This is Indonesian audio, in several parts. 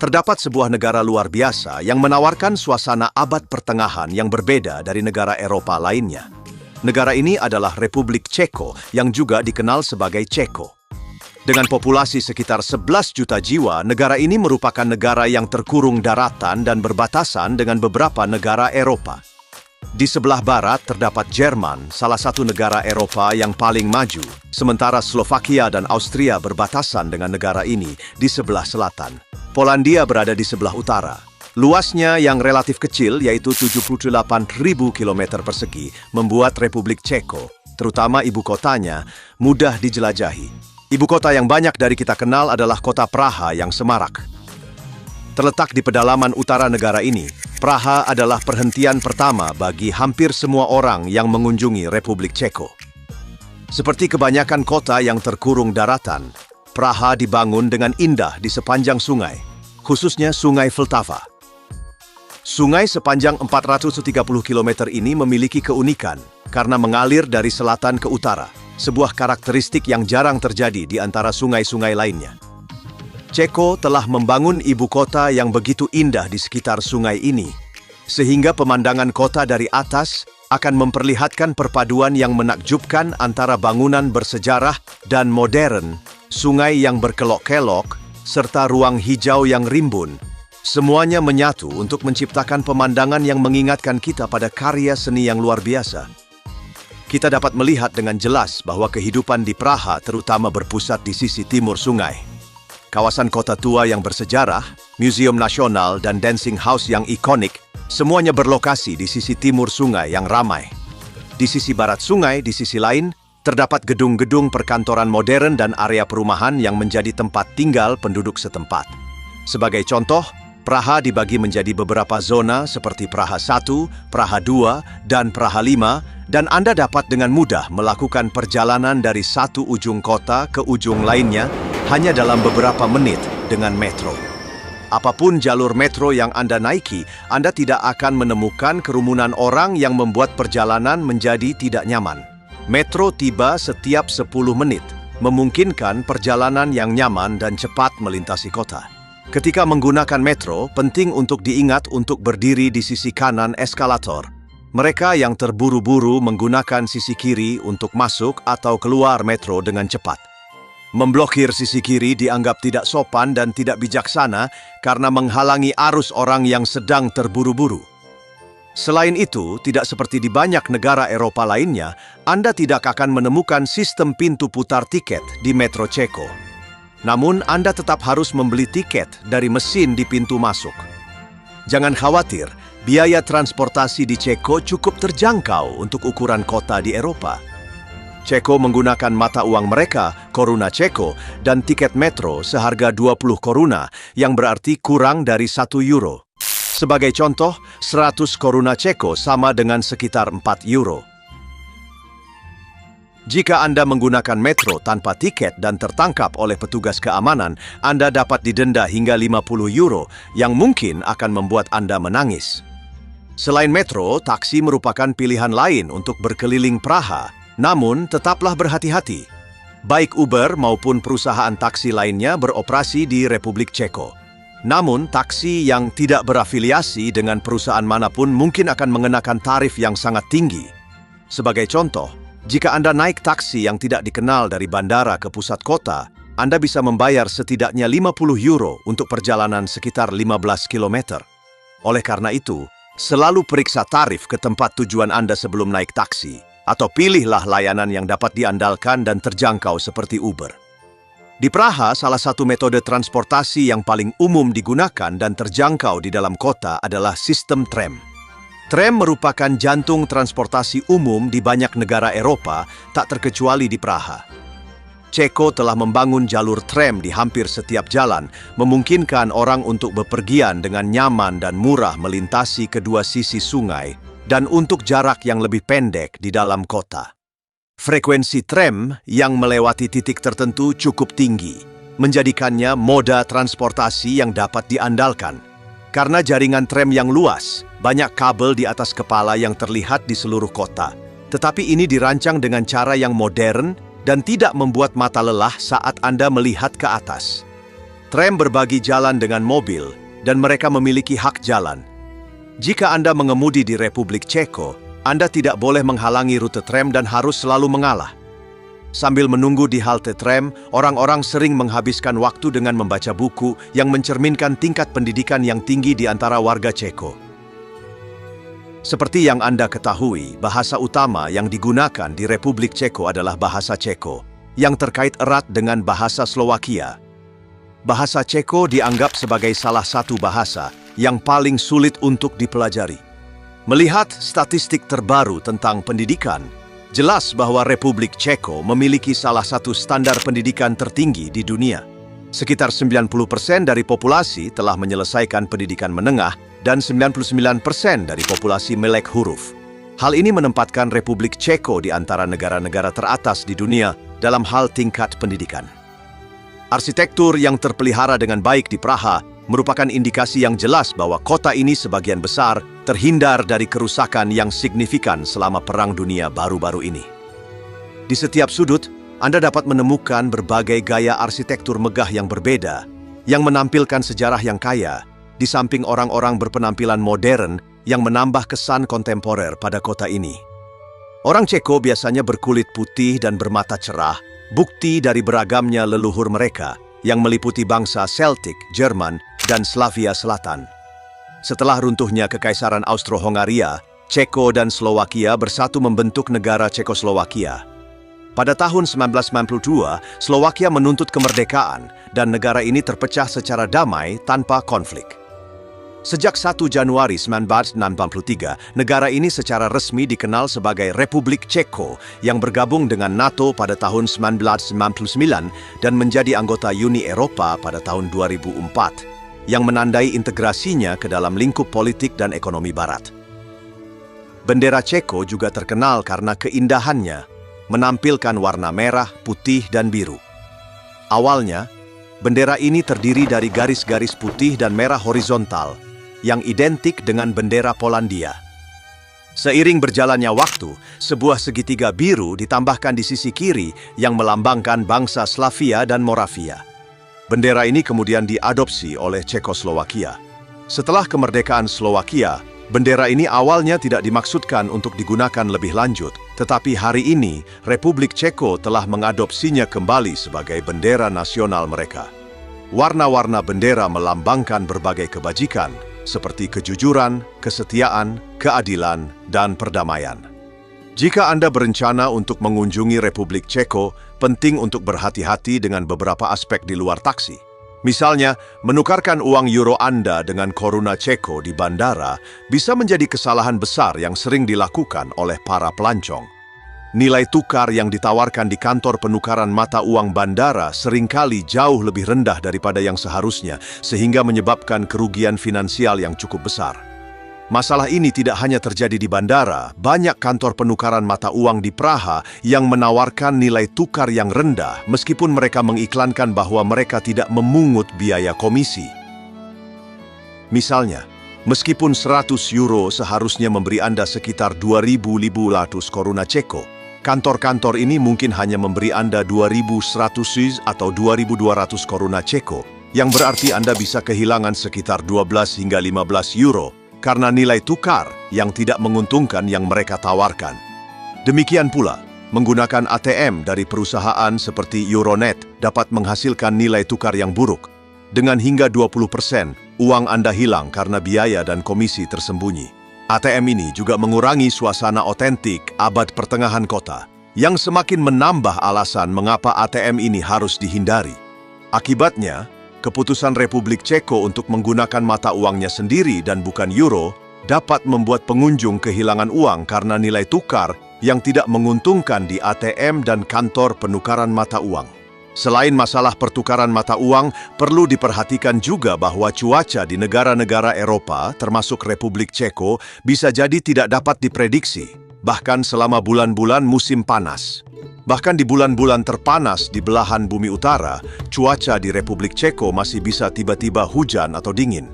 Terdapat sebuah negara luar biasa yang menawarkan suasana abad pertengahan yang berbeda dari negara Eropa lainnya. Negara ini adalah Republik Ceko yang juga dikenal sebagai Ceko. Dengan populasi sekitar 11 juta jiwa, negara ini merupakan negara yang terkurung daratan dan berbatasan dengan beberapa negara Eropa. Di sebelah barat terdapat Jerman, salah satu negara Eropa yang paling maju, sementara Slovakia dan Austria berbatasan dengan negara ini di sebelah selatan. Polandia berada di sebelah utara. Luasnya yang relatif kecil, yaitu 78.000 km persegi, membuat Republik Ceko, terutama ibu kotanya, mudah dijelajahi. Ibu kota yang banyak dari kita kenal adalah kota Praha yang semarak. Terletak di pedalaman utara negara ini, Praha adalah perhentian pertama bagi hampir semua orang yang mengunjungi Republik Ceko. Seperti kebanyakan kota yang terkurung daratan, Praha dibangun dengan indah di sepanjang sungai, khususnya Sungai Vltava. Sungai sepanjang 430 km ini memiliki keunikan karena mengalir dari selatan ke utara, sebuah karakteristik yang jarang terjadi di antara sungai-sungai lainnya. Ceko telah membangun ibu kota yang begitu indah di sekitar sungai ini, sehingga pemandangan kota dari atas akan memperlihatkan perpaduan yang menakjubkan antara bangunan bersejarah dan modern, sungai yang berkelok-kelok, serta ruang hijau yang rimbun. Semuanya menyatu untuk menciptakan pemandangan yang mengingatkan kita pada karya seni yang luar biasa. Kita dapat melihat dengan jelas bahwa kehidupan di Praha terutama berpusat di sisi timur sungai. Kawasan kota tua yang bersejarah, Museum Nasional, dan Dancing House yang ikonik, semuanya berlokasi di sisi timur sungai yang ramai. Di sisi barat sungai, di sisi lain, terdapat gedung-gedung perkantoran modern dan area perumahan yang menjadi tempat tinggal penduduk setempat. Sebagai contoh, Praha dibagi menjadi beberapa zona seperti Praha 1, Praha 2, dan Praha 5, dan Anda dapat dengan mudah melakukan perjalanan dari satu ujung kota ke ujung lainnya hanya dalam beberapa menit dengan metro. Apapun jalur metro yang Anda naiki, Anda tidak akan menemukan kerumunan orang yang membuat perjalanan menjadi tidak nyaman. Metro tiba setiap 10 menit, memungkinkan perjalanan yang nyaman dan cepat melintasi kota. Ketika menggunakan metro, penting untuk diingat untuk berdiri di sisi kanan eskalator. Mereka yang terburu-buru menggunakan sisi kiri untuk masuk atau keluar metro dengan cepat. Memblokir sisi kiri dianggap tidak sopan dan tidak bijaksana karena menghalangi arus orang yang sedang terburu-buru. Selain itu, tidak seperti di banyak negara Eropa lainnya, Anda tidak akan menemukan sistem pintu putar tiket di Metro Ceko. Namun, Anda tetap harus membeli tiket dari mesin di pintu masuk. Jangan khawatir, biaya transportasi di Ceko cukup terjangkau untuk ukuran kota di Eropa. Ceko menggunakan mata uang mereka, koruna Ceko, dan tiket metro seharga 20 koruna, yang berarti kurang dari 1 euro. Sebagai contoh, 100 koruna Ceko sama dengan sekitar 4 euro. Jika Anda menggunakan metro tanpa tiket dan tertangkap oleh petugas keamanan, Anda dapat didenda hingga 50 euro, yang mungkin akan membuat Anda menangis. Selain metro, taksi merupakan pilihan lain untuk berkeliling Praha, namun tetaplah berhati-hati. Baik Uber maupun perusahaan taksi lainnya beroperasi di Republik Ceko. Namun, taksi yang tidak berafiliasi dengan perusahaan manapun mungkin akan mengenakan tarif yang sangat tinggi. Sebagai contoh, jika Anda naik taksi yang tidak dikenal dari bandara ke pusat kota, Anda bisa membayar setidaknya 50 euro untuk perjalanan sekitar 15 km. Oleh karena itu, selalu periksa tarif ke tempat tujuan Anda sebelum naik taksi, atau pilihlah layanan yang dapat diandalkan dan terjangkau seperti Uber. Di Praha, salah satu metode transportasi yang paling umum digunakan dan terjangkau di dalam kota adalah sistem tram. Tram merupakan jantung transportasi umum di banyak negara Eropa, tak terkecuali di Praha. Ceko telah membangun jalur tram di hampir setiap jalan, memungkinkan orang untuk bepergian dengan nyaman dan murah melintasi kedua sisi sungai, dan untuk jarak yang lebih pendek di dalam kota. Frekuensi tram yang melewati titik tertentu cukup tinggi, menjadikannya moda transportasi yang dapat diandalkan. Karena jaringan tram yang luas, banyak kabel di atas kepala yang terlihat di seluruh kota. Tetapi ini dirancang dengan cara yang modern dan tidak membuat mata lelah saat Anda melihat ke atas. Tram berbagi jalan dengan mobil, dan mereka memiliki hak jalan. Jika Anda mengemudi di Republik Ceko, Anda tidak boleh menghalangi rute tram dan harus selalu mengalah. Sambil menunggu di halte tram, orang-orang sering menghabiskan waktu dengan membaca buku yang mencerminkan tingkat pendidikan yang tinggi di antara warga Ceko. Seperti yang Anda ketahui, bahasa utama yang digunakan di Republik Ceko adalah bahasa Ceko, yang terkait erat dengan bahasa Slowakia. Bahasa Ceko dianggap sebagai salah satu bahasa yang paling sulit untuk dipelajari. Melihat statistik terbaru tentang pendidikan, jelas bahwa Republik Ceko memiliki salah satu standar pendidikan tertinggi di dunia. Sekitar 90% dari populasi telah menyelesaikan pendidikan menengah dan 99% dari populasi melek huruf. Hal ini menempatkan Republik Ceko di antara negara-negara teratas di dunia dalam hal tingkat pendidikan. Arsitektur yang terpelihara dengan baik di Praha merupakan indikasi yang jelas bahwa kota ini sebagian besar terhindar dari kerusakan yang signifikan selama Perang Dunia baru-baru ini. Di setiap sudut, Anda dapat menemukan berbagai gaya arsitektur megah yang berbeda, yang menampilkan sejarah yang kaya, di samping orang-orang berpenampilan modern yang menambah kesan kontemporer pada kota ini. Orang Ceko biasanya berkulit putih dan bermata cerah, bukti dari beragamnya leluhur mereka, yang meliputi bangsa Celtic, Jerman, dan Slavia Selatan. Setelah runtuhnya Kekaisaran Austro-Hongaria, Ceko dan Slowakia bersatu membentuk negara Cekoslowakia. Pada tahun 1992, Slowakia menuntut kemerdekaan, dan negara ini terpecah secara damai tanpa konflik. Sejak 1 Januari 1993, negara ini secara resmi dikenal sebagai Republik Ceko yang bergabung dengan NATO pada tahun 1999 dan menjadi anggota Uni Eropa pada tahun 2004, yang menandai integrasinya ke dalam lingkup politik dan ekonomi Barat. Bendera Ceko juga terkenal karena keindahannya, menampilkan warna merah, putih, dan biru. Awalnya, bendera ini terdiri dari garis-garis putih dan merah horizontal, yang identik dengan bendera Polandia. Seiring berjalannya waktu, sebuah segitiga biru ditambahkan di sisi kiri yang melambangkan bangsa Slavia dan Moravia. Bendera ini kemudian diadopsi oleh Cekoslowakia. Setelah kemerdekaan Slowakia, bendera ini awalnya tidak dimaksudkan untuk digunakan lebih lanjut, tetapi hari ini Republik Ceko telah mengadopsinya kembali sebagai bendera nasional mereka. Warna-warna bendera melambangkan berbagai kebajikan, seperti kejujuran, kesetiaan, keadilan, dan perdamaian. Jika Anda berencana untuk mengunjungi Republik Ceko, penting untuk berhati-hati dengan beberapa aspek di luar taksi. Misalnya, menukarkan uang euro Anda dengan koruna Ceko di bandara bisa menjadi kesalahan besar yang sering dilakukan oleh para pelancong. Nilai tukar yang ditawarkan di kantor penukaran mata uang bandara seringkali jauh lebih rendah daripada yang seharusnya, sehingga menyebabkan kerugian finansial yang cukup besar. Masalah ini tidak hanya terjadi di bandara, banyak kantor penukaran mata uang di Praha yang menawarkan nilai tukar yang rendah meskipun mereka mengiklankan bahwa mereka tidak memungut biaya komisi. Misalnya, meskipun 100 euro seharusnya memberi Anda sekitar 2.500 koruna Ceko, kantor-kantor ini mungkin hanya memberi Anda 2.100 atau 2.200 koruna Ceko, yang berarti Anda bisa kehilangan sekitar 12 hingga 15 euro karena nilai tukar yang tidak menguntungkan yang mereka tawarkan. Demikian pula, menggunakan ATM dari perusahaan seperti Euronet dapat menghasilkan nilai tukar yang buruk. Dengan hingga 20%, uang Anda hilang karena biaya dan komisi tersembunyi. ATM ini juga mengurangi suasana otentik abad pertengahan kota, yang semakin menambah alasan mengapa ATM ini harus dihindari. Akibatnya, keputusan Republik Ceko untuk menggunakan mata uangnya sendiri dan bukan euro dapat membuat pengunjung kehilangan uang karena nilai tukar yang tidak menguntungkan di ATM dan kantor penukaran mata uang. Selain masalah pertukaran mata uang, perlu diperhatikan juga bahwa cuaca di negara-negara Eropa, termasuk Republik Ceko, bisa jadi tidak dapat diprediksi, bahkan selama bulan-bulan musim panas. Bahkan di bulan-bulan terpanas di belahan bumi utara, cuaca di Republik Ceko masih bisa tiba-tiba hujan atau dingin.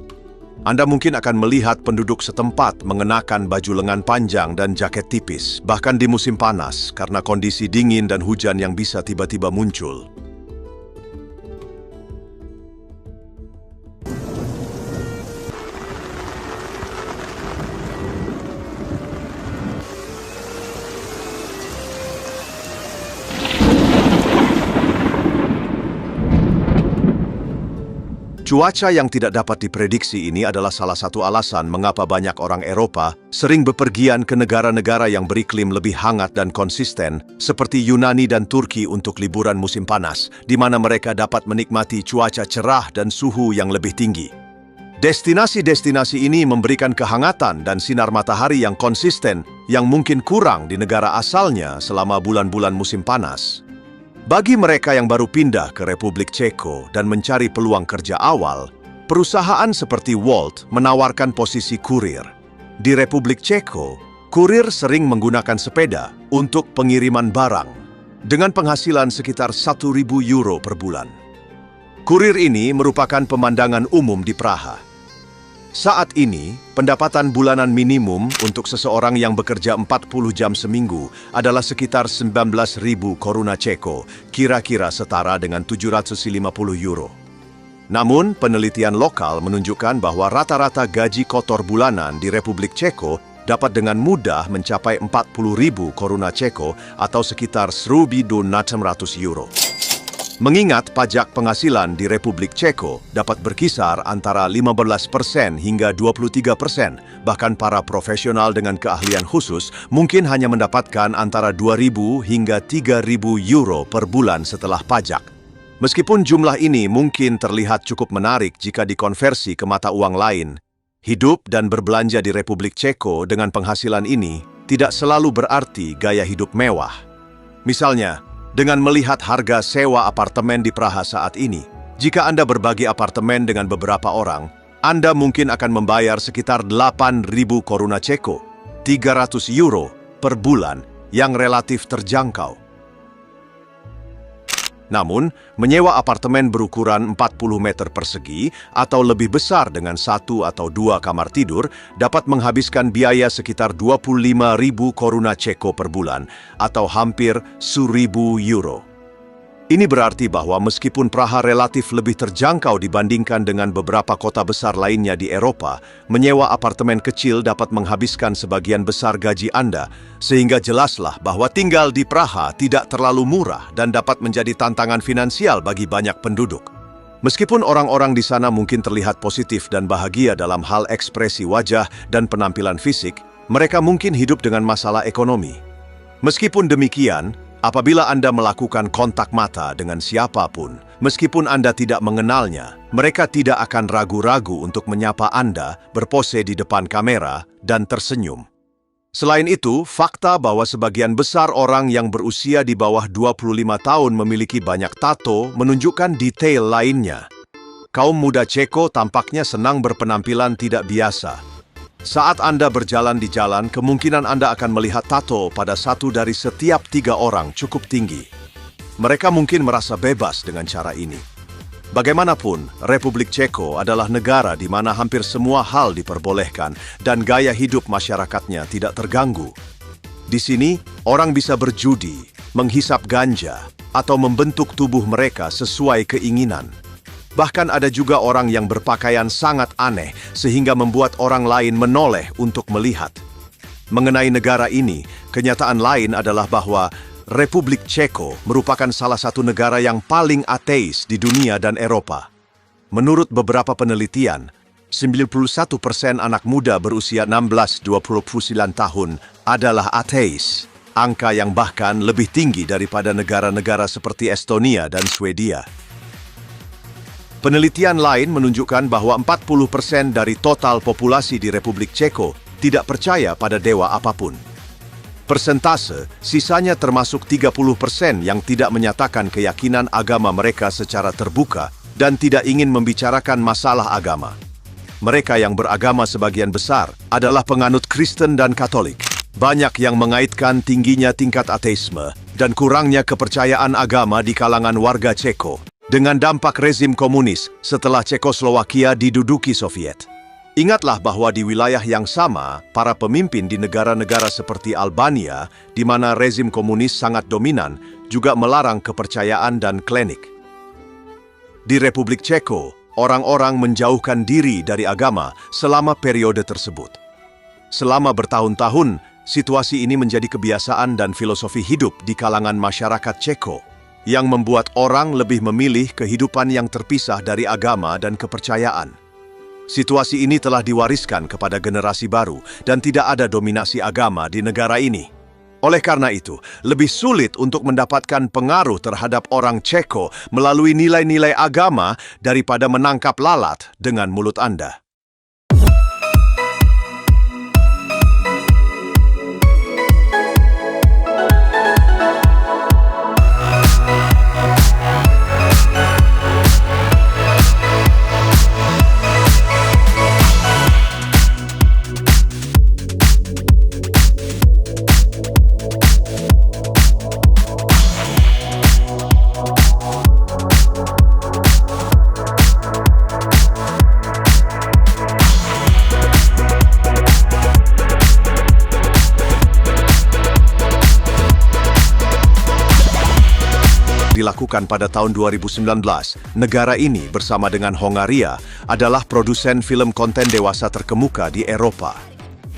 Anda mungkin akan melihat penduduk setempat mengenakan baju lengan panjang dan jaket tipis, bahkan di musim panas, karena kondisi dingin dan hujan yang bisa tiba-tiba muncul. Cuaca yang tidak dapat diprediksi ini adalah salah satu alasan mengapa banyak orang Eropa sering bepergian ke negara-negara yang beriklim lebih hangat dan konsisten, seperti Yunani dan Turki untuk liburan musim panas, di mana mereka dapat menikmati cuaca cerah dan suhu yang lebih tinggi. Destinasi-destinasi ini memberikan kehangatan dan sinar matahari yang konsisten yang mungkin kurang di negara asalnya selama bulan-bulan musim panas. Bagi mereka yang baru pindah ke Republik Ceko dan mencari peluang kerja awal, perusahaan seperti Wolt menawarkan posisi kurir. Di Republik Ceko, kurir sering menggunakan sepeda untuk pengiriman barang, dengan penghasilan sekitar 1.000 euro per bulan. Kurir ini merupakan pemandangan umum di Praha. Saat ini, pendapatan bulanan minimum untuk seseorang yang bekerja 40 jam seminggu adalah sekitar 19.000 koruna Ceko, kira-kira setara dengan 750 euro. Namun, penelitian lokal menunjukkan bahwa rata-rata gaji kotor bulanan di Republik Ceko dapat dengan mudah mencapai 40.000 koruna Ceko atau sekitar 1.600 euro. Mengingat pajak penghasilan di Republik Ceko dapat berkisar antara 15% hingga 23%, bahkan para profesional dengan keahlian khusus mungkin hanya mendapatkan antara 2.000 hingga 3.000 euro per bulan setelah pajak. Meskipun jumlah ini mungkin terlihat cukup menarik jika dikonversi ke mata uang lain, hidup dan berbelanja di Republik Ceko dengan penghasilan ini tidak selalu berarti gaya hidup mewah. Misalnya, dengan melihat harga sewa apartemen di Praha saat ini, jika Anda berbagi apartemen dengan beberapa orang, Anda mungkin akan membayar sekitar 8.000 koruna Ceko, 300 euro per bulan, yang relatif terjangkau. Namun, menyewa apartemen berukuran 40 meter persegi atau lebih besar dengan 1 atau 2 kamar tidur dapat menghabiskan biaya sekitar 25.000 koruna Ceko per bulan atau hampir 1.000 euro. Ini berarti bahwa meskipun Praha relatif lebih terjangkau dibandingkan dengan beberapa kota besar lainnya di Eropa, menyewa apartemen kecil dapat menghabiskan sebagian besar gaji Anda, sehingga jelaslah bahwa tinggal di Praha tidak terlalu murah dan dapat menjadi tantangan finansial bagi banyak penduduk. Meskipun orang-orang di sana mungkin terlihat positif dan bahagia dalam hal ekspresi wajah dan penampilan fisik, mereka mungkin hidup dengan masalah ekonomi. Meskipun demikian, apabila Anda melakukan kontak mata dengan siapapun, meskipun Anda tidak mengenalnya, mereka tidak akan ragu-ragu untuk menyapa Anda, berpose di depan kamera, dan tersenyum. Selain itu, fakta bahwa sebagian besar orang yang berusia di bawah 25 tahun memiliki banyak tato menunjukkan detail lainnya. Kaum muda Ceko tampaknya senang berpenampilan tidak biasa. Saat Anda berjalan di jalan, kemungkinan Anda akan melihat tato pada 1 dari setiap 3 orang cukup tinggi. Mereka mungkin merasa bebas dengan cara ini. Bagaimanapun, Republik Ceko adalah negara di mana hampir semua hal diperbolehkan dan gaya hidup masyarakatnya tidak terganggu. Di sini, orang bisa berjudi, menghisap ganja, atau membentuk tubuh mereka sesuai keinginan. Bahkan ada juga orang yang berpakaian sangat aneh sehingga membuat orang lain menoleh untuk melihat. Mengenai negara ini, kenyataan lain adalah bahwa Republik Ceko merupakan salah satu negara yang paling ateis di dunia dan Eropa. Menurut beberapa penelitian, 91% anak muda berusia 16-29 tahun adalah ateis, angka yang bahkan lebih tinggi daripada negara-negara seperti Estonia dan Swedia. Penelitian lain menunjukkan bahwa 40% dari total populasi di Republik Ceko tidak percaya pada dewa apapun. Persentase sisanya termasuk 30% yang tidak menyatakan keyakinan agama mereka secara terbuka dan tidak ingin membicarakan masalah agama. Mereka yang beragama sebagian besar adalah penganut Kristen dan Katolik. Banyak yang mengaitkan tingginya tingkat ateisme dan kurangnya kepercayaan agama di kalangan warga Ceko dengan dampak rezim komunis setelah Cekoslowakia diduduki Soviet. Ingatlah bahwa di wilayah yang sama, para pemimpin di negara-negara seperti Albania, di mana rezim komunis sangat dominan, juga melarang kepercayaan dan klinik. Di Republik Ceko, orang-orang menjauhkan diri dari agama selama periode tersebut. Selama bertahun-tahun, situasi ini menjadi kebiasaan dan filosofi hidup di kalangan masyarakat Ceko. yang membuat orang lebih memilih kehidupan yang terpisah dari agama dan kepercayaan. Situasi ini telah diwariskan kepada generasi baru dan tidak ada dominasi agama di negara ini. Oleh karena itu, lebih sulit untuk mendapatkan pengaruh terhadap orang Ceko melalui nilai-nilai agama daripada menangkap lalat dengan mulut Anda. Dilakukan pada tahun 2019, negara ini bersama dengan Hongaria adalah produsen film konten dewasa terkemuka di Eropa.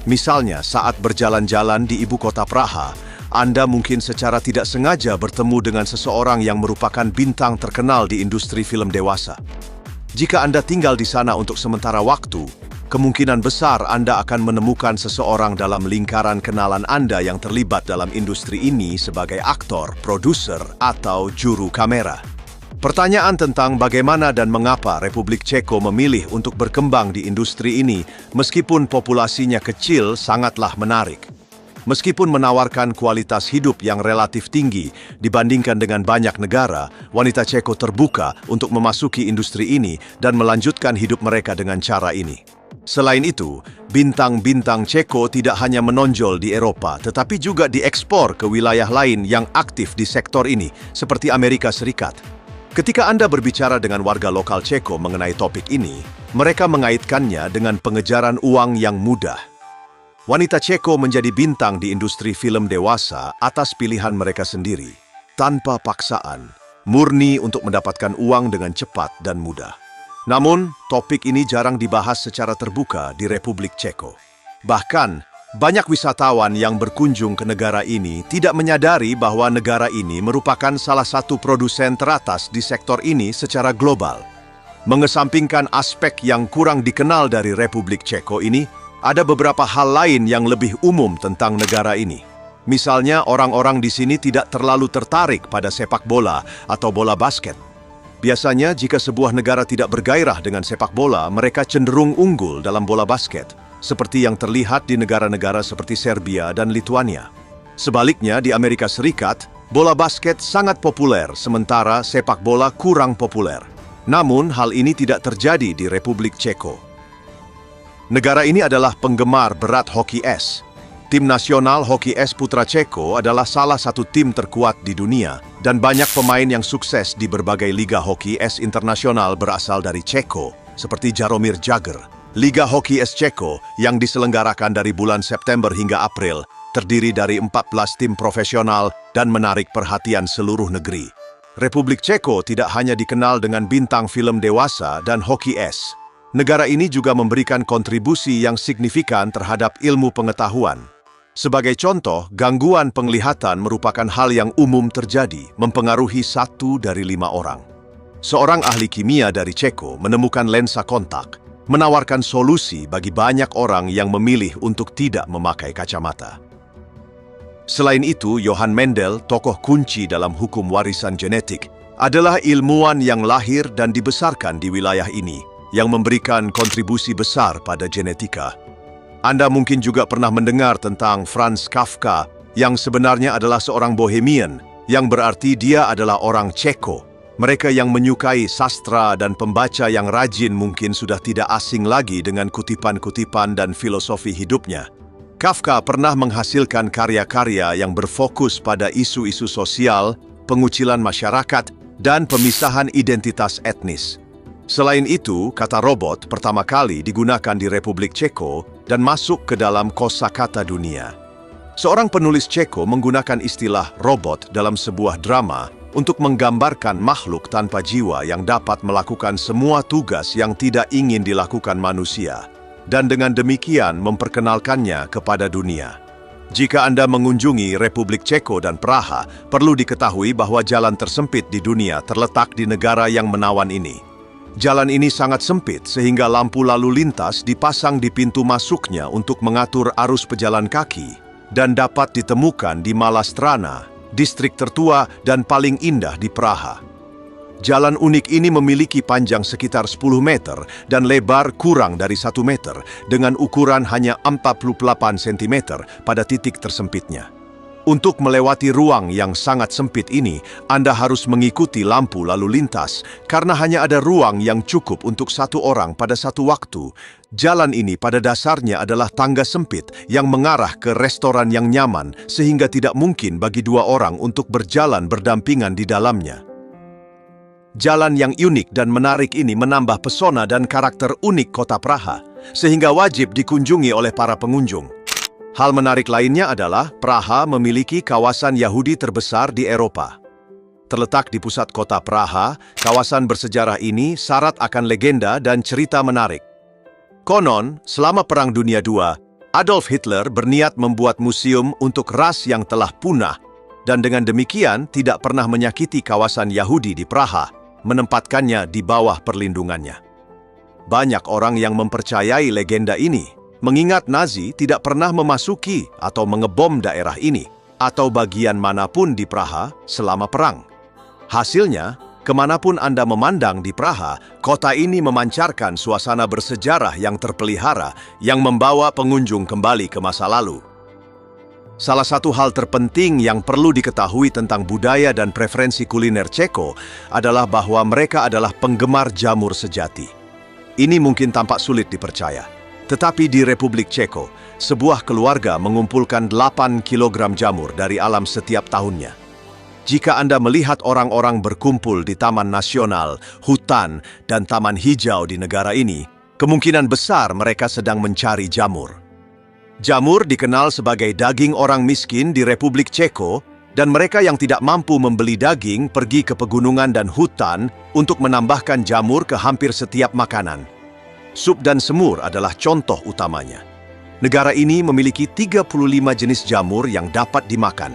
Misalnya, saat berjalan-jalan di ibu kota Praha, Anda mungkin secara tidak sengaja bertemu dengan seseorang yang merupakan bintang terkenal di industri film dewasa. Jika Anda tinggal di sana untuk sementara waktu, kemungkinan besar Anda akan menemukan seseorang dalam lingkaran kenalan Anda yang terlibat dalam industri ini sebagai aktor, produser, atau juru kamera. Pertanyaan tentang bagaimana dan mengapa Republik Ceko memilih untuk berkembang di industri ini, meskipun populasinya kecil, sangatlah menarik. Meskipun menawarkan kualitas hidup yang relatif tinggi dibandingkan dengan banyak negara, wanita Ceko terbuka untuk memasuki industri ini dan melanjutkan hidup mereka dengan cara ini. Selain itu, bintang-bintang Ceko tidak hanya menonjol di Eropa, tetapi juga diekspor ke wilayah lain yang aktif di sektor ini, seperti Amerika Serikat. Ketika Anda berbicara dengan warga lokal Ceko mengenai topik ini, mereka mengaitkannya dengan pengejaran uang yang mudah. Wanita Ceko menjadi bintang di industri film dewasa atas pilihan mereka sendiri, tanpa paksaan, murni untuk mendapatkan uang dengan cepat dan mudah. Namun, topik ini jarang dibahas secara terbuka di Republik Ceko. Bahkan, banyak wisatawan yang berkunjung ke negara ini tidak menyadari bahwa negara ini merupakan salah satu produsen teratas di sektor ini secara global. Mengesampingkan aspek yang kurang dikenal dari Republik Ceko ini, ada beberapa hal lain yang lebih umum tentang negara ini. Misalnya, orang-orang di sini tidak terlalu tertarik pada sepak bola atau bola basket. Biasanya, jika sebuah negara tidak bergairah dengan sepak bola, mereka cenderung unggul dalam bola basket, seperti yang terlihat di negara-negara seperti Serbia dan Lituania. Sebaliknya, di Amerika Serikat, bola basket sangat populer, sementara sepak bola kurang populer. Namun, hal ini tidak terjadi di Republik Ceko. Negara ini adalah penggemar berat hoki es. Tim nasional hoki es putra Ceko adalah salah satu tim terkuat di dunia, dan banyak pemain yang sukses di berbagai liga hoki es internasional berasal dari Ceko, seperti Jaromir Jagr. Liga hoki es Ceko yang diselenggarakan dari bulan September hingga April, terdiri dari 14 tim profesional dan menarik perhatian seluruh negeri. Republik Ceko tidak hanya dikenal dengan bintang film dewasa dan hoki es. Negara ini juga memberikan kontribusi yang signifikan terhadap ilmu pengetahuan. Sebagai contoh, gangguan penglihatan merupakan hal yang umum terjadi, mempengaruhi 1 dari 5 orang. Seorang ahli kimia dari Ceko menemukan lensa kontak, menawarkan solusi bagi banyak orang yang memilih untuk tidak memakai kacamata. Selain itu, Johann Mendel, tokoh kunci dalam hukum warisan genetik, adalah ilmuwan yang lahir dan dibesarkan di wilayah ini, yang memberikan kontribusi besar pada genetika. Anda mungkin juga pernah mendengar tentang Franz Kafka, yang sebenarnya adalah seorang Bohemian, yang berarti dia adalah orang Ceko. Mereka yang menyukai sastra dan pembaca yang rajin mungkin sudah tidak asing lagi dengan kutipan-kutipan dan filosofi hidupnya. Kafka pernah menghasilkan karya-karya yang berfokus pada isu-isu sosial, pengucilan masyarakat, dan pemisahan identitas etnis. Selain itu, kata robot pertama kali digunakan di Republik Ceko dan masuk ke dalam kosakata dunia. Seorang penulis Ceko menggunakan istilah robot dalam sebuah drama untuk menggambarkan makhluk tanpa jiwa yang dapat melakukan semua tugas yang tidak ingin dilakukan manusia, dan dengan demikian memperkenalkannya kepada dunia. Jika Anda mengunjungi Republik Ceko dan Praha, perlu diketahui bahwa jalan tersempit di dunia terletak di negara yang menawan ini. Jalan ini sangat sempit sehingga lampu lalu lintas dipasang di pintu masuknya untuk mengatur arus pejalan kaki dan dapat ditemukan di Malá Strana, distrik tertua dan paling indah di Praha. Jalan unik ini memiliki panjang sekitar 10 meter dan lebar kurang dari 1 meter dengan ukuran hanya 48 cm pada titik tersempitnya. Untuk melewati ruang yang sangat sempit ini, Anda harus mengikuti lampu lalu lintas karena hanya ada ruang yang cukup untuk satu orang pada satu waktu. Jalan ini pada dasarnya adalah tangga sempit yang mengarah ke restoran yang nyaman sehingga tidak mungkin bagi dua orang untuk berjalan berdampingan di dalamnya. Jalan yang unik dan menarik ini menambah pesona dan karakter unik kota Praha, sehingga wajib dikunjungi oleh para pengunjung. Hal menarik lainnya adalah Praha memiliki kawasan Yahudi terbesar di Eropa. Terletak di pusat kota Praha, kawasan bersejarah ini syarat akan legenda dan cerita menarik. Konon, selama Perang Dunia II, Adolf Hitler berniat membuat museum untuk ras yang telah punah, dan dengan demikian tidak pernah menyakiti kawasan Yahudi di Praha, menempatkannya di bawah perlindungannya. Banyak orang yang mempercayai legenda ini, mengingat Nazi tidak pernah memasuki atau mengebom daerah ini, atau bagian manapun di Praha selama perang. Hasilnya, kemanapun Anda memandang di Praha, kota ini memancarkan suasana bersejarah yang terpelihara yang membawa pengunjung kembali ke masa lalu. Salah satu hal terpenting yang perlu diketahui tentang budaya dan preferensi kuliner Ceko adalah bahwa mereka adalah penggemar jamur sejati. Ini mungkin tampak sulit dipercaya, tetapi di Republik Ceko, sebuah keluarga mengumpulkan 8 kg jamur dari alam setiap tahunnya. Jika Anda melihat orang-orang berkumpul di taman nasional, hutan, dan taman hijau di negara ini, kemungkinan besar mereka sedang mencari jamur. Jamur dikenal sebagai daging orang miskin di Republik Ceko, dan mereka yang tidak mampu membeli daging pergi ke pegunungan dan hutan untuk menambahkan jamur ke hampir setiap makanan. Sup dan semur adalah contoh utamanya. Negara ini memiliki 35 jenis jamur yang dapat dimakan,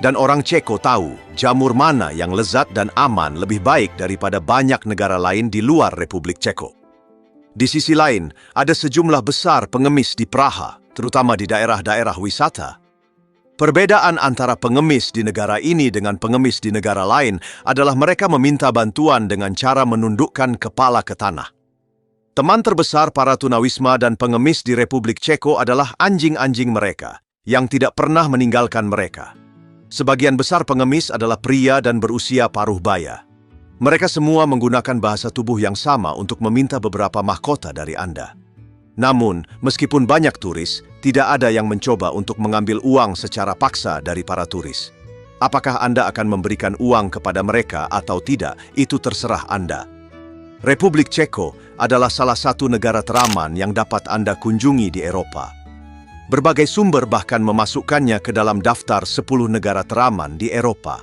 dan orang Ceko tahu jamur mana yang lezat dan aman lebih baik daripada banyak negara lain di luar Republik Ceko. Di sisi lain, ada sejumlah besar pengemis di Praha, terutama di daerah-daerah wisata. Perbedaan antara pengemis di negara ini dengan pengemis di negara lain adalah mereka meminta bantuan dengan cara menundukkan kepala ke tanah. Teman terbesar para tunawisma dan pengemis di Republik Ceko adalah anjing-anjing mereka, yang tidak pernah meninggalkan mereka. Sebagian besar pengemis adalah pria dan berusia paruh baya. Mereka semua menggunakan bahasa tubuh yang sama untuk meminta beberapa mahkota dari Anda. Namun, meskipun banyak turis, tidak ada yang mencoba untuk mengambil uang secara paksa dari para turis. Apakah Anda akan memberikan uang kepada mereka atau tidak, itu terserah Anda. Republik Ceko adalah salah satu negara teraman yang dapat Anda kunjungi di Eropa. Berbagai sumber bahkan memasukkannya ke dalam daftar 10 negara teraman di Eropa.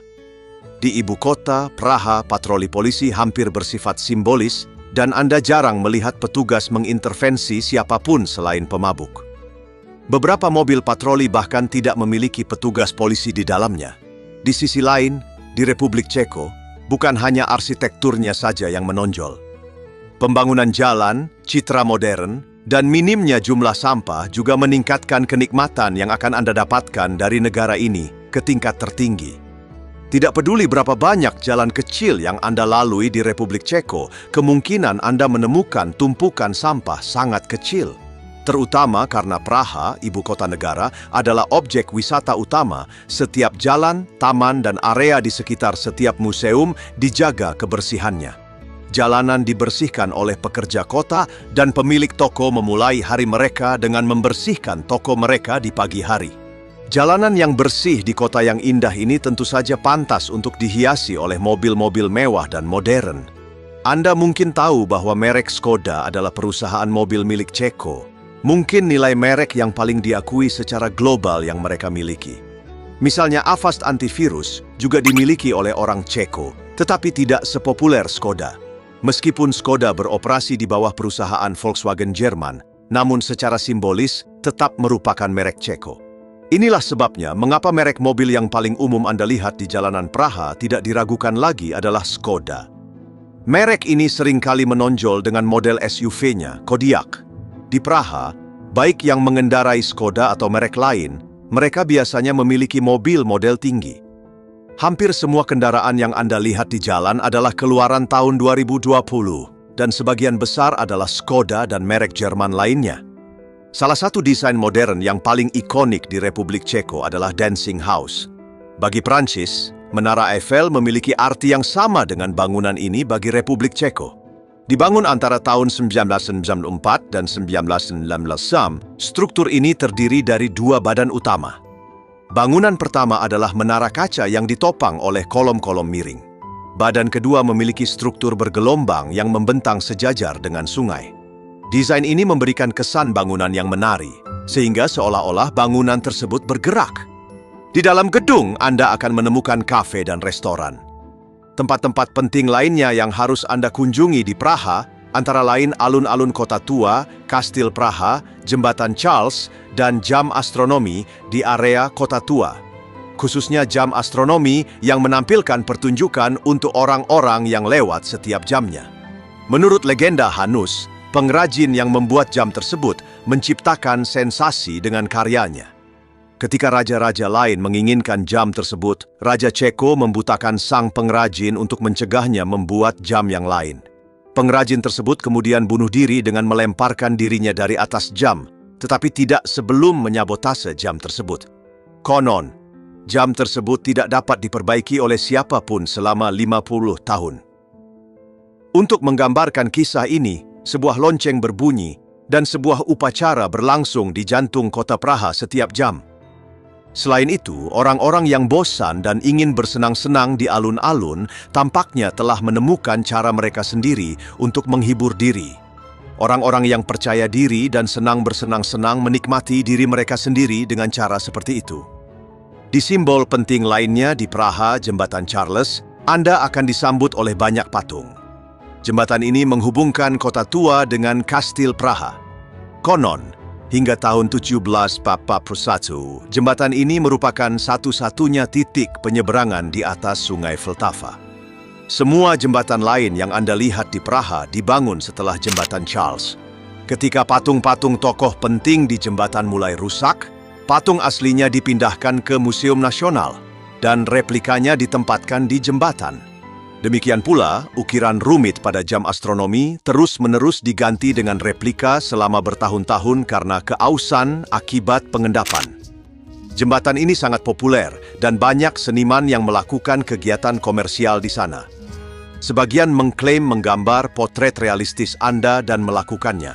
Di ibu kota, Praha, patroli polisi hampir bersifat simbolis, dan Anda jarang melihat petugas mengintervensi siapapun selain pemabuk. Beberapa mobil patroli bahkan tidak memiliki petugas polisi di dalamnya. Di sisi lain, di Republik Ceko, bukan hanya arsitekturnya saja yang menonjol. Pembangunan jalan, citra modern, dan minimnya jumlah sampah juga meningkatkan kenikmatan yang akan Anda dapatkan dari negara ini ke tingkat tertinggi. Tidak peduli berapa banyak jalan kecil yang Anda lalui di Republik Ceko, kemungkinan Anda menemukan tumpukan sampah sangat kecil. Terutama karena Praha, ibu kota negara, adalah objek wisata utama. Setiap jalan, taman, dan area di sekitar setiap museum dijaga kebersihannya. Jalanan dibersihkan oleh pekerja kota dan pemilik toko memulai hari mereka dengan membersihkan toko mereka di pagi hari. Jalanan yang bersih di kota yang indah ini tentu saja pantas untuk dihiasi oleh mobil-mobil mewah dan modern. Anda mungkin tahu bahwa merek Skoda adalah perusahaan mobil milik Ceko. Mungkin nilai merek yang paling diakui secara global yang mereka miliki. Misalnya Avast antivirus juga dimiliki oleh orang Ceko, tetapi tidak sepopuler Skoda. Meskipun Skoda beroperasi di bawah perusahaan Volkswagen Jerman, namun secara simbolis tetap merupakan merek Ceko. Inilah sebabnya mengapa merek mobil yang paling umum Anda lihat di jalanan Praha tidak diragukan lagi adalah Škoda. Merek ini seringkali menonjol dengan model SUV-nya, Kodiaq. Di Praha, baik yang mengendarai Škoda atau merek lain, mereka biasanya memiliki mobil model tinggi. Hampir semua kendaraan yang Anda lihat di jalan adalah keluaran tahun 2020, dan sebagian besar adalah Škoda dan merek Jerman lainnya. Salah satu desain modern yang paling ikonik di Republik Ceko adalah Dancing House. Bagi Prancis, Menara Eiffel memiliki arti yang sama dengan bangunan ini bagi Republik Ceko. Dibangun antara tahun 1994 dan 1996, struktur ini terdiri dari dua badan utama. Bangunan pertama adalah menara kaca yang ditopang oleh kolom-kolom miring. Badan kedua memiliki struktur bergelombang yang membentang sejajar dengan sungai. Desain ini memberikan kesan bangunan yang menari, sehingga seolah-olah bangunan tersebut bergerak. Di dalam gedung, Anda akan menemukan kafe dan restoran. Tempat-tempat penting lainnya yang harus Anda kunjungi di Praha, antara lain alun-alun kota tua, Kastil Praha, Jembatan Charles, dan jam astronomi di area kota tua. Khususnya jam astronomi yang menampilkan pertunjukan untuk orang-orang yang lewat setiap jamnya. Menurut legenda Hanus, pengrajin yang membuat jam tersebut menciptakan sensasi dengan karyanya. Ketika raja-raja lain menginginkan jam tersebut, Raja Ceko membutakan sang pengrajin untuk mencegahnya membuat jam yang lain. Pengrajin tersebut kemudian bunuh diri dengan melemparkan dirinya dari atas jam, tetapi tidak sebelum menyabotase jam tersebut. Konon, jam tersebut tidak dapat diperbaiki oleh siapapun selama 50 tahun. Untuk menggambarkan kisah ini, sebuah lonceng berbunyi dan sebuah upacara berlangsung di jantung kota Praha setiap jam. Selain itu, orang-orang yang bosan dan ingin bersenang-senang di alun-alun tampaknya telah menemukan cara mereka sendiri untuk menghibur diri. Orang-orang yang percaya diri dan senang bersenang-senang menikmati diri mereka sendiri dengan cara seperti itu. Di simbol penting lainnya di Praha, Jembatan Charles, Anda akan disambut oleh banyak patung. Jembatan ini menghubungkan kota tua dengan Kastil Praha. Konon, hingga tahun 1741, jembatan ini merupakan satu-satunya titik penyeberangan di atas Sungai Vltava. Semua jembatan lain yang Anda lihat di Praha dibangun setelah Jembatan Charles. Ketika patung-patung tokoh penting di jembatan mulai rusak, patung aslinya dipindahkan ke Museum Nasional dan replikanya ditempatkan di jembatan. Demikian pula, ukiran rumit pada jam astronomi terus-menerus diganti dengan replika selama bertahun-tahun karena keausan akibat pengendapan. Jembatan ini sangat populer dan banyak seniman yang melakukan kegiatan komersial di sana. Sebagian mengklaim menggambar potret realistis Anda dan melakukannya.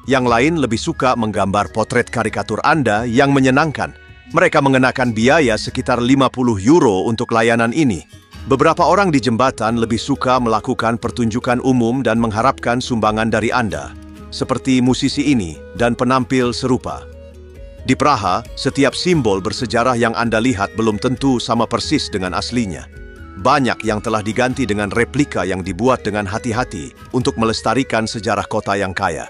Yang lain lebih suka menggambar potret karikatur Anda yang menyenangkan. Mereka mengenakan biaya sekitar 50 euro untuk layanan ini. Beberapa orang di jembatan lebih suka melakukan pertunjukan umum dan mengharapkan sumbangan dari Anda, seperti musisi ini dan penampil serupa. Di Praha, setiap simbol bersejarah yang Anda lihat belum tentu sama persis dengan aslinya. Banyak yang telah diganti dengan replika yang dibuat dengan hati-hati untuk melestarikan sejarah kota yang kaya.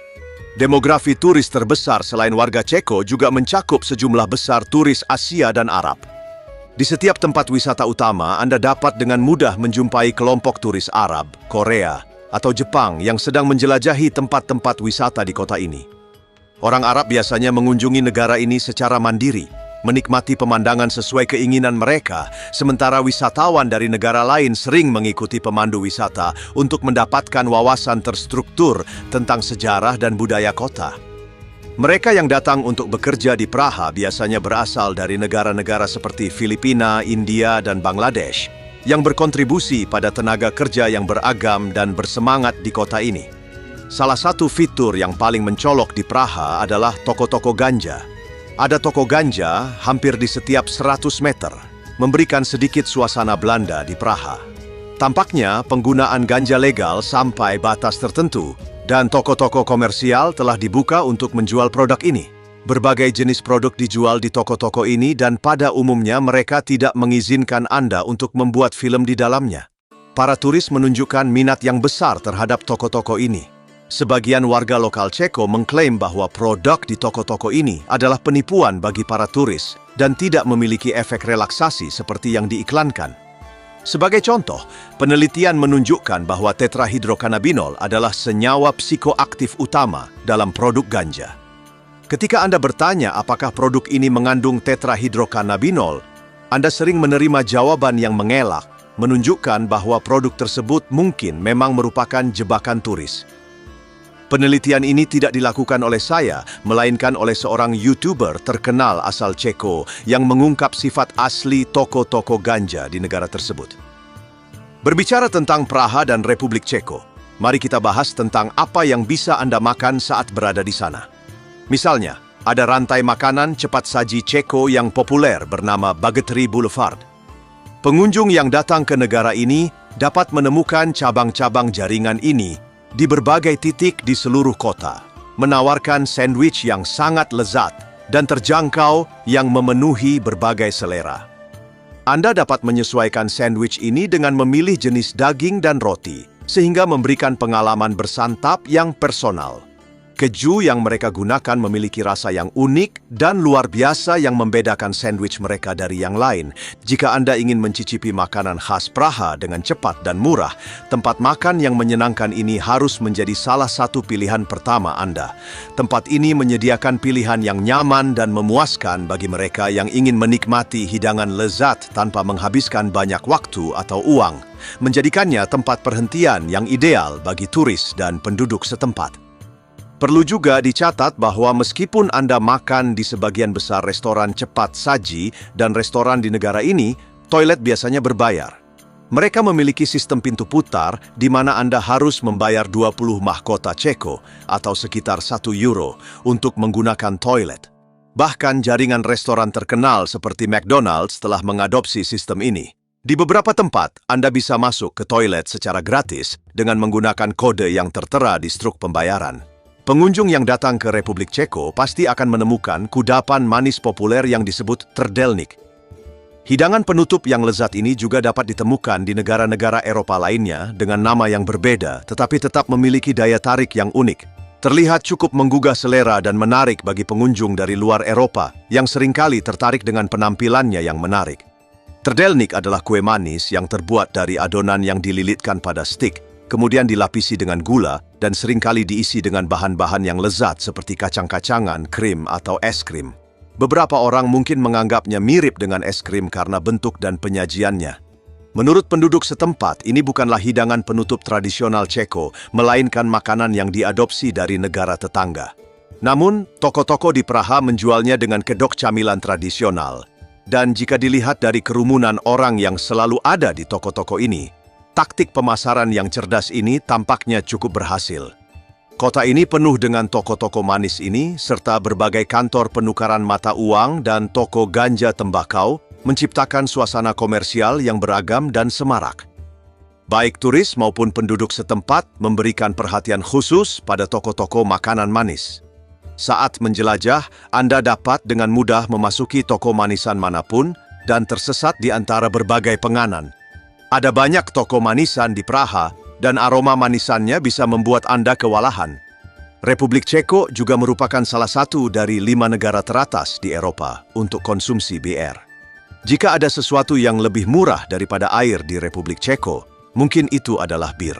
Demografi turis terbesar selain warga Ceko juga mencakup sejumlah besar turis Asia dan Arab. Di setiap tempat wisata utama, Anda dapat dengan mudah menjumpai kelompok turis Arab, Korea, atau Jepang yang sedang menjelajahi tempat-tempat wisata di kota ini. Orang Arab biasanya mengunjungi negara ini secara mandiri, menikmati pemandangan sesuai keinginan mereka, sementara wisatawan dari negara lain sering mengikuti pemandu wisata untuk mendapatkan wawasan terstruktur tentang sejarah dan budaya kota. Mereka yang datang untuk bekerja di Praha biasanya berasal dari negara-negara seperti Filipina, India, dan Bangladesh, yang berkontribusi pada tenaga kerja yang beragam dan bersemangat di kota ini. Salah satu fitur yang paling mencolok di Praha adalah toko-toko ganja. Ada toko ganja hampir di setiap 100 meter, memberikan sedikit suasana Belanda di Praha. Tampaknya penggunaan ganja legal sampai batas tertentu, dan toko-toko komersial telah dibuka untuk menjual produk ini. Berbagai jenis produk dijual di toko-toko ini dan pada umumnya mereka tidak mengizinkan Anda untuk membuat film di dalamnya. Para turis menunjukkan minat yang besar terhadap toko-toko ini. Sebagian warga lokal Ceko mengklaim bahwa produk di toko-toko ini adalah penipuan bagi para turis dan tidak memiliki efek relaksasi seperti yang diiklankan. Sebagai contoh, penelitian menunjukkan bahwa tetrahidrokannabinol adalah senyawa psikoaktif utama dalam produk ganja. Ketika Anda bertanya apakah produk ini mengandung tetrahidrokannabinol, Anda sering menerima jawaban yang mengelak, menunjukkan bahwa produk tersebut mungkin memang merupakan jebakan turis. Penelitian ini tidak dilakukan oleh saya, melainkan oleh seorang YouTuber terkenal asal Ceko yang mengungkap sifat asli toko-toko ganja di negara tersebut. Berbicara tentang Praha dan Republik Ceko, mari kita bahas tentang apa yang bisa Anda makan saat berada di sana. Misalnya, ada rantai makanan cepat saji Ceko yang populer bernama Bagetry Boulevard. Pengunjung yang datang ke negara ini dapat menemukan cabang-cabang jaringan ini di berbagai titik di seluruh kota, menawarkan sandwich yang sangat lezat dan terjangkau yang memenuhi berbagai selera. Anda dapat menyesuaikan sandwich ini dengan memilih jenis daging dan roti, sehingga memberikan pengalaman bersantap yang personal. Keju yang mereka gunakan memiliki rasa yang unik dan luar biasa yang membedakan sandwich mereka dari yang lain. Jika Anda ingin mencicipi makanan khas Praha dengan cepat dan murah, tempat makan yang menyenangkan ini harus menjadi salah satu pilihan pertama Anda. Tempat ini menyediakan pilihan yang nyaman dan memuaskan bagi mereka yang ingin menikmati hidangan lezat tanpa menghabiskan banyak waktu atau uang, menjadikannya tempat perhentian yang ideal bagi turis dan penduduk setempat. Perlu juga dicatat bahwa meskipun Anda makan di sebagian besar restoran cepat saji dan restoran di negara ini, toilet biasanya berbayar. Mereka memiliki sistem pintu putar di mana Anda harus membayar 20 mahkota Ceko atau sekitar 1 euro untuk menggunakan toilet. Bahkan jaringan restoran terkenal seperti McDonald's telah mengadopsi sistem ini. Di beberapa tempat, Anda bisa masuk ke toilet secara gratis dengan menggunakan kode yang tertera di struk pembayaran. Pengunjung yang datang ke Republik Ceko pasti akan menemukan kudapan manis populer yang disebut trdelník. Hidangan penutup yang lezat ini juga dapat ditemukan di negara-negara Eropa lainnya dengan nama yang berbeda, tetapi tetap memiliki daya tarik yang unik. Terlihat cukup menggugah selera dan menarik bagi pengunjung dari luar Eropa yang seringkali tertarik dengan penampilannya yang menarik. Trdelník adalah kue manis yang terbuat dari adonan yang dililitkan pada stik, kemudian dilapisi dengan gula dan seringkali diisi dengan bahan-bahan yang lezat seperti kacang-kacangan, krim, atau es krim. Beberapa orang mungkin menganggapnya mirip dengan es krim karena bentuk dan penyajiannya. Menurut penduduk setempat, ini bukanlah hidangan penutup tradisional Ceko, melainkan makanan yang diadopsi dari negara tetangga. Namun, toko-toko di Praha menjualnya dengan kedok camilan tradisional. Dan jika dilihat dari kerumunan orang yang selalu ada di toko-toko ini, taktik pemasaran yang cerdas ini tampaknya cukup berhasil. Kota ini penuh dengan toko-toko manis ini, serta berbagai kantor penukaran mata uang dan toko ganja tembakau, menciptakan suasana komersial yang beragam dan semarak. Baik turis maupun penduduk setempat memberikan perhatian khusus pada toko-toko makanan manis. Saat menjelajah, Anda dapat dengan mudah memasuki toko manisan manapun dan tersesat di antara berbagai penganan. Ada banyak toko manisan di Praha, dan aroma manisannya bisa membuat Anda kewalahan. Republik Ceko juga merupakan salah satu dari 5 negara teratas di Eropa untuk konsumsi bir. Jika ada sesuatu yang lebih murah daripada air di Republik Ceko, mungkin itu adalah bir.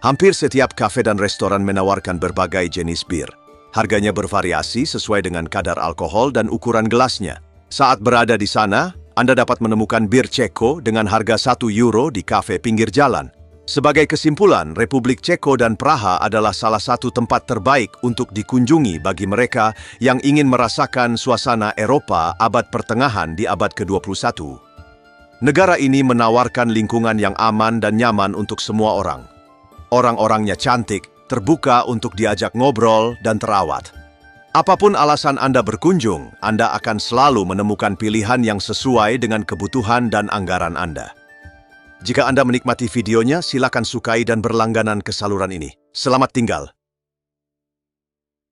Hampir setiap kafe dan restoran menawarkan berbagai jenis bir. Harganya bervariasi sesuai dengan kadar alkohol dan ukuran gelasnya. Saat berada di sana, Anda dapat menemukan bir Ceko dengan harga 1 euro di kafe pinggir jalan. Sebagai kesimpulan, Republik Ceko dan Praha adalah salah satu tempat terbaik untuk dikunjungi bagi mereka yang ingin merasakan suasana Eropa abad pertengahan di abad ke-21. Negara ini menawarkan lingkungan yang aman dan nyaman untuk semua orang. Orang-orangnya cantik, terbuka untuk diajak ngobrol, dan terawat. Apapun alasan Anda berkunjung, Anda akan selalu menemukan pilihan yang sesuai dengan kebutuhan dan anggaran Anda. Jika Anda menikmati videonya, silakan sukai dan berlangganan ke saluran ini. Selamat tinggal!